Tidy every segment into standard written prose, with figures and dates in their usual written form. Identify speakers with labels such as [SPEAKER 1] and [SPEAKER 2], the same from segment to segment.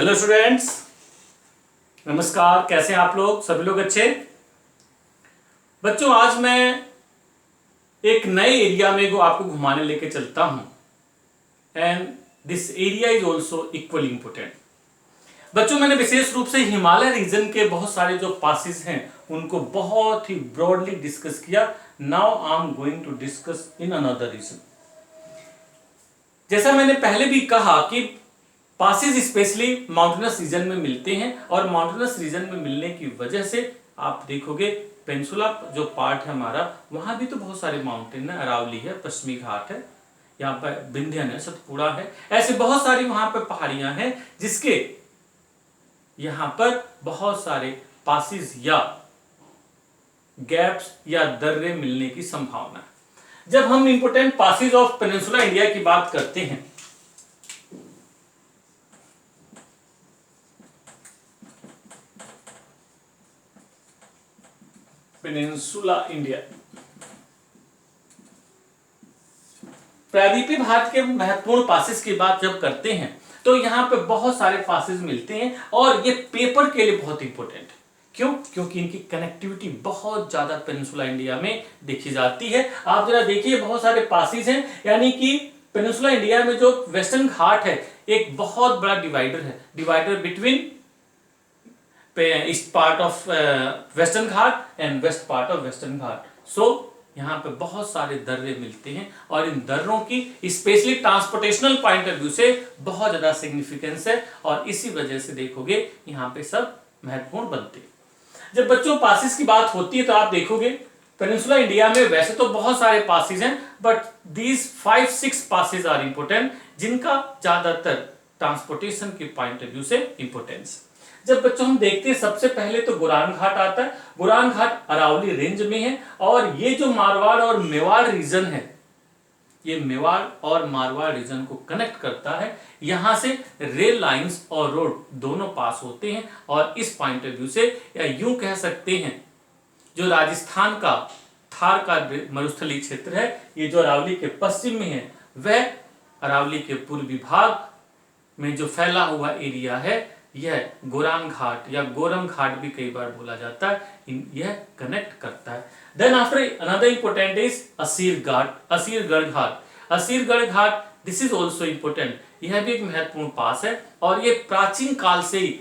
[SPEAKER 1] Hello students, नमस्कार। कैसे हैं आप लोग? सभी लोग अच्छे? बच्चों, आज मैं एक नए एरिया में आपको घुमाने लेके चलता हूं and this area is also equally important. बच्चों, मैंने विशेष रूप से हिमालय रीजन के बहुत सारे जो पासेस हैं उनको बहुत ही ब्रॉडली डिस्कस किया। Now I am going to discuss in another region. जैसा मैंने पहले भी कहा कि पासेस स्पेशली माउंटेनस रीजन में मिलते हैं और माउंटेनस रीजन में मिलने की वजह से आप देखोगे पेनिनसुला जो पार्ट है हमारा, वहां भी तो बहुत सारे माउंटेन है। अरावली है, पश्चिमी घाट है, यहाँ पर विंध्यन है, सतपुड़ा है, ऐसे बहुत सारी वहां पर पहाड़ियां हैं जिसके यहां पर बहुत सारे पासेस या गैप्स या दर्रे मिलने की संभावना है। जब हम important passes of peninsula India की बात करते हैं पेनिनसुला इंडिया, प्रायद्वीपीय भारत के महत्वपूर्ण पासेस की बात जब करते हैं तो यहां पे बहुत सारे पासेस मिलते हैं और ये पेपर के लिए बहुत इंपॉर्टेंट है। क्यों? क्योंकि इनकी कनेक्टिविटी बहुत ज्यादा पेनिनसुला इंडिया में देखी जाती है। आप जरा देखिए, बहुत सारे पासेस हैं, यानी कि पेनिनसुला इंडिया में जो वेस्टर्न घाट है एक बहुत बड़ा डिवाइडर है, divider between east part of western Ghat and west part of western Ghat. So यहाँ पे बहुत सारे दर्रे मिलते हैं और इन दर्रों की स्पेशली ट्रांसपोर्टेशनल पॉइंट ऑफ व्यू से बहुत ज्यादा सिग्निफिकेंस है और इसी वजह से देखोगे यहाँ पे सब महत्वपूर्ण बनते हैं। जब बच्चों पासेस की बात होती है तो आप देखोगे पेनिनसुला इंडिया में वैसे तो बहुत सारे पासेस हैं, but these 5-6 passes are important जिनका ज्यादातर ट्रांसपोर्टेशन के पॉइंट ऑफ व्यू से इंपोर्टेंस। जब बच्चों हम देखते हैं सबसे पहले तो गोरान घाट आता है। गोरान घाट अरावली रेंज में है और ये जो मारवाड़ और मेवाड़ रीजन है, ये मेवाड़ और मारवाड़ रीजन को कनेक्ट करता है। यहां से रेल लाइंस और रोड दोनों पास होते हैं और इस पॉइंट ऑफ व्यू से या यूं कह सकते हैं जो राजस्थान का थार का मरुस्थलीय क्षेत्र है, ये जो अरावली के पश्चिम में है, वह अरावली के पूर्वी भाग में जो फैला हुआ एरिया है यह गोरान घाट या गोरम घाट भी कई बार बोला जाता है, यह कनेक्ट करता है। Then after another important is Asirgarh Ghat. Asirgarh Ghat this is also important, यह भी एक महत्वपूर्ण पास है और ये प्राचीन काल से ही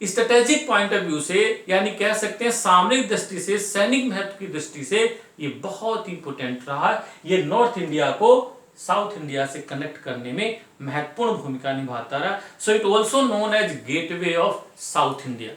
[SPEAKER 1] स्ट्रेटेजिक पॉइंट ऑफ व्यू से, यानी कह सकते हैं सामरिक दृष्टि से, सैनिक महत्व की दृष्टि से ये बहुत इंपोर्टेंट रहा है। ये नॉर्थ इंडिया को साउथ इंडिया से कनेक्ट करने में महत्वपूर्ण भूमिका निभाता रहा। So it also known as gateway of south India,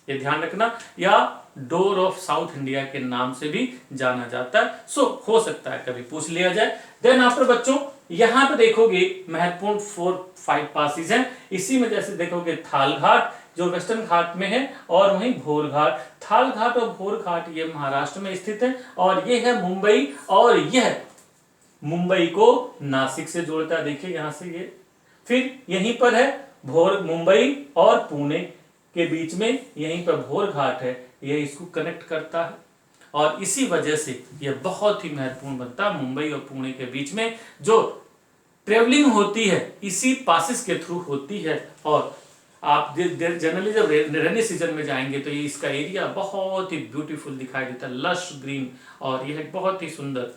[SPEAKER 1] ये ध्यान रखना, या डोर ऑफ साउथ इंडिया के नाम से भी जाना जाता है। सो हो सकता है कभी पूछ लिया जाए। देन आफ्टर बच्चों यहां पे देखोगे महत्वपूर्ण 4-5 पासेस हैं। इसी में जैसे देखोगे थाल घाट जो वेस्टर्न घाट में है और वहीं भोर घाट। थाल घाट और भोर घाट ये महाराष्ट्र में स्थित है और ये है मुंबई, और यह मुंबई को नासिक से जोड़ता है। देखिए यहां से ये, फिर यहीं पर है भोर, मुंबई और पुणे के बीच में यहीं पर भोर घाट है, ये इसको कनेक्ट करता है और इसी वजह से यह बहुत ही महत्वपूर्ण बनता है। मुंबई और पुणे के बीच में जो ट्रेवलिंग होती है इसी पासेस के थ्रू होती है और आप जनरली जब रेनी सीजन में जाएंगे तो ये इसका एरिया बहुत ही ब्यूटीफुल दिखाई देता है, लश ग्रीन, और यह बहुत ही सुंदर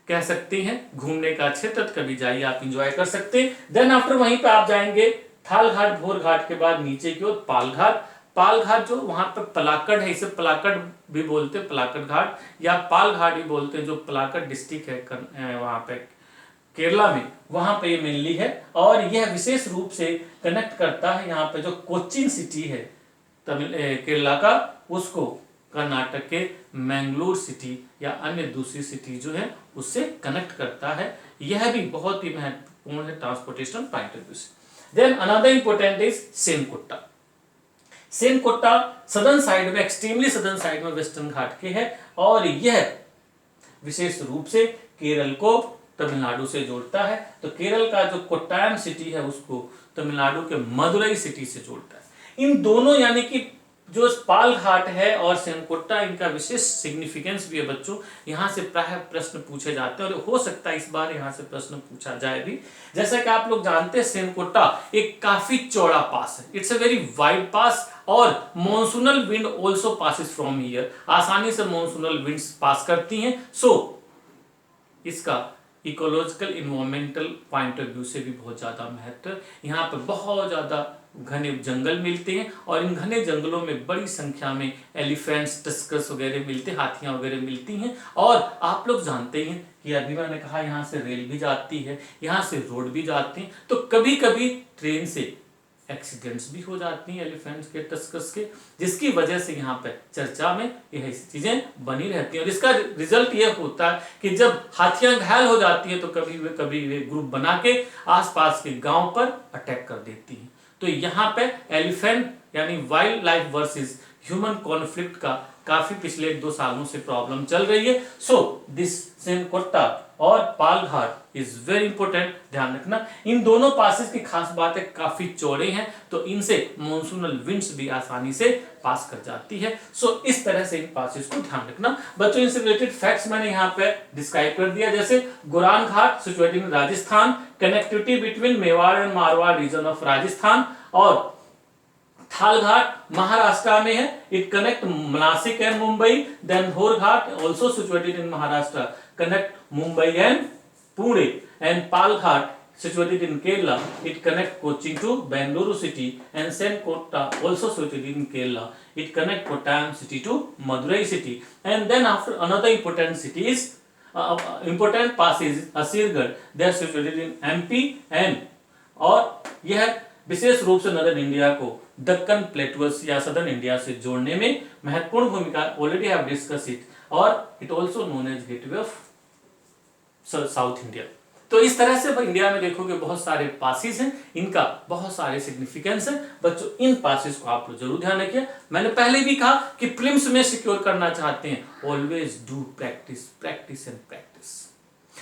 [SPEAKER 1] कह सकते हैं घूमने का क्षेत्र। कभी जाइए, आप एंजॉय कर सकते हैं। देन आफ्टर वहीं पे आप जाएंगे थाल घाट भोर घाट के बाद नीचे की ओर पाल घाट। पाल घाट जो वहां पे पलाकड़ है, इसे पलाकड़ भी बोलते हैं, पलाकड़ घाट या पाल घाट भी बोलते हैं, जो पलाकड़ डिस्ट्रिक्ट है वहां पे केरला में, वहां पे ये मेनली है और यह विशेष रूप से कनेक्ट करता है यहाँ पे जो कोचीन सिटी है केरला का, उसको कर्नाटक के मैंगलोर सिटी या अन्य दूसरी सिटी जो है उससे कनेक्ट करता है। यह भी बहुत ही महत्वपूर्ण है ट्रांसपोर्टेशन पॉइंट ऑफ व्यू से। Then another important is Senkotta. Senkotta southern side में, एक्सट्रीमली सदर्न साइड में वेस्टर्न घाट के है और यह विशेष रूप से केरल को तमिलनाडु से जोड़ता है। तो केरल का जो कोट्टायम सिटी है उसको तमिलनाडु के मदुरई सिटी से जोड़ता है। इन दोनों यानी कि जो पाल घाट है और सेनकोट्टा, इनका विशेष सिग्निफिकेंस भी है बच्चों। यहाँ से प्रायः प्रश्न पूछे जाते हैं और हो सकता है इस बार यहाँ से प्रश्न पूछा जाए भी। जैसा कि आप लोग जानते हैं सेनकोट्टा एक काफी चौड़ा पास है, इट्स अ वेरी वाइड पास, और monsoonal wind also passes from here, आसानी से मॉनसूनल विंड्स पास करती हैं। सो इसका ecological environmental point of view से भी बहुत ज़्यादा महत्व है। यहाँ पे बहुत ज़्यादा घने जंगल मिलते हैं और इन घने जंगलों में बड़ी संख्या में एलिफेंट्स, टस्कर्स वगैरह मिलते हैं, हाथियाँ वगैरह मिलती हैं। और आप लोग जानते हैं कि अभी मैंने कहा यहाँ से रेल भी जाती है, यहाँ से रोड भी जाती हैं, तो कभी कभी ट्रेन से एक्सीडेंट्स भी हो जाती हैं एलिफेंट्स के, टस्कर्स के, जिसकी वजह से यहाँ पे चर्चा में यह चीजें बनी रहती हैं। और इसका रिजल्ट यह होता है कि जब हाथियां घायल हो जाती हैं तो कभी वे ग्रुप बना के आसपास के गांव पर अटैक कर देती हैं। तो यहाँ पे एलिफेंट यानी wild life versus human conflict का काफी पिछले 1-2 सालों से प्रॉब्लम चल रही है। सो दिस सेनकोट्टा और पाल घाट इज वेरी इंपॉर्टेंट, ध्यान रखना। इन दोनों पासेस की खास बात है काफी चौड़े हैं, तो इनसे मॉनसूनल विंड्स भी आसानी से पास कर जाती है। सो इस तरह से इन पासेस को ध्यान रखना बच्चों। इनसे रिलेटेड फैक्ट्स मैंने यहाँ पे डिस्क्राइब कर दिया, जैसे Goran Ghat situated in Rajasthan, connectivity between Mewar and Marwar region of Rajasthan, और थाल घाट महाराष्ट्र में है, it connect Nashik and Mumbai. Then Bhor Ghat also situated in Maharashtra, connect Mumbai and Pune. And Pal Ghat situated in Kerala, it connect Kochi to Bangalore city, and Senkotta also situated in Kerala, it connect Kottayam city to Madurai city. And then after another important city is important pass is Asirgarh, they are situated in MP, and और यह विशेष रूप से northern India को Deccan plateaus या southern India से जोड़ने में महत्वपूर्ण भूमिका, ऑलरेडी हैव डिस्कस इट, और it also known as gateway of south India. तो इस तरह से इंडिया में देखोगे बहुत सारे पासिस हैं, इनका बहुत सारे सिग्निफिकेंस है बच्चों। इन पासिस को आप लोग जरूर ध्यान रखिए। मैंने पहले भी कहा कि प्रीलिम्स में सिक्योर करना चाहते हैं, always do practice, practice and practice.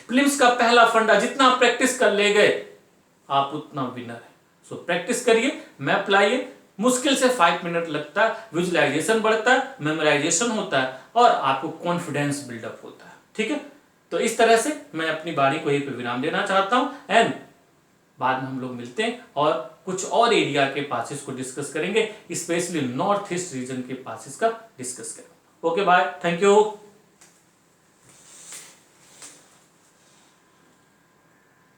[SPEAKER 1] Prelims का पहला फंडा, जितना प्रैक्टिस कर ले गए आप उतना विनर है। सो प्रैक्टिस करिए, मैप लाइए, मुश्किल से 5 मिनट लगता है, विजुअलाइजेशन बढ़ता है, मेमोराइजेशन होता है और आपको कॉन्फिडेंस बिल्डअप होता है। ठीक है, तो इस तरह से मैं अपनी बारी को यहीं पे विराम देना चाहता हूं, एंड बाद में हम लोग मिलते हैं और कुछ और एरिया के पासेस को डिस्कस करेंगे, स्पेशली नॉर्थ ईस्ट रीजन के पासेस का डिस्कस करेंगे। Okay bye, thank you.